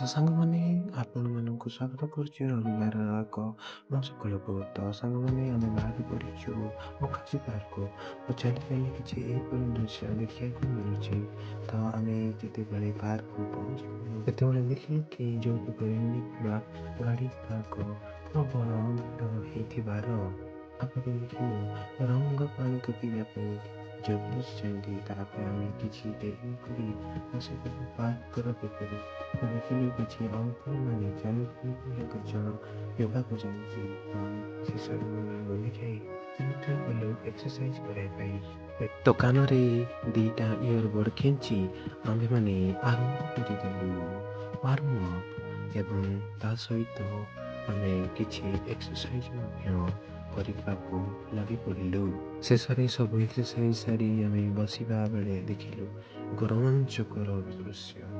ତ ସାଙ୍ଗମାନେ ଆପଣମାନଙ୍କୁ ସ୍ୱାଗତ କରୁଛି ରବିବାର ଏକ ସକାଳକୁ। ତ ସାଙ୍ଗମାନେ ଆମେ ବାହାରି ପଡ଼ିଛୁ ମୁଖାର୍ଜୀ ପାର୍କକୁ। ତ ଚାଲିଚାଲି କିଛି ଏହିପରି ଦୃଶ୍ୟ ଦେଖିବାକୁ ମିଳୁଛି। ତ ଆମେ ଯେତେବେଳେ ପାର୍କକୁ ପହଞ୍ଚିଲୁ ସେତେବେଳେ ଦେଖିଲୁ କି ଯୋଉଠି ମିଳିଥିବା ଗାଡ଼ି ଗୁଡ଼ାକ ପ୍ରବଳ ଭିଡ଼ ହେଇଥିବାର ତାପରେ ଦେଖିଲୁ ରଙ୍ଗ ପାଣିକୁ ପିଇବା ପାଇଁ ଯୋଉ ବସିଛନ୍ତି। ତାପରେ ଆମେ କିଛି ଡେରି କରି ବସିଗଲୁ ପାର୍କର ଭିତରେ। ଦେଖିଲୁ କିଛି ଅଙ୍କଲମାନେ ଚାଲୁଛନ୍ତି, ଏକ ଜଣ ଯୋଗା କରୁଛନ୍ତି। ଶେଷରେ ଆମେ ଯାଇ ସେମିତି ଗଲୁ ଏକ୍ସରସାଇଜ କରିବା ପାଇଁ। ତ କାନରେ ଦିଟା ଇୟରବଡ୍ ଖେଞ୍ଚି ଆମ୍ଭେମାନେ ଆରମ୍ଭ କରିଦେଲୁ ୱାର୍ମ ଅପ୍ ଏବଂ ତା ସହିତ ଆମେ କିଛି ଏକ୍ସରସାଇଜ ମଧ୍ୟ କରିବାକୁ ଲାଗି ପଡ଼ିଲୁ। ଶେଷରେ ସବୁ ଏକ୍ସରସାଇଜ ସାରି ଆମେ ବସିବା ବେଳେ ଦେଖିଲୁ ଏକ ରୋମାଞ୍ଚକର ଦୃଶ୍ୟ।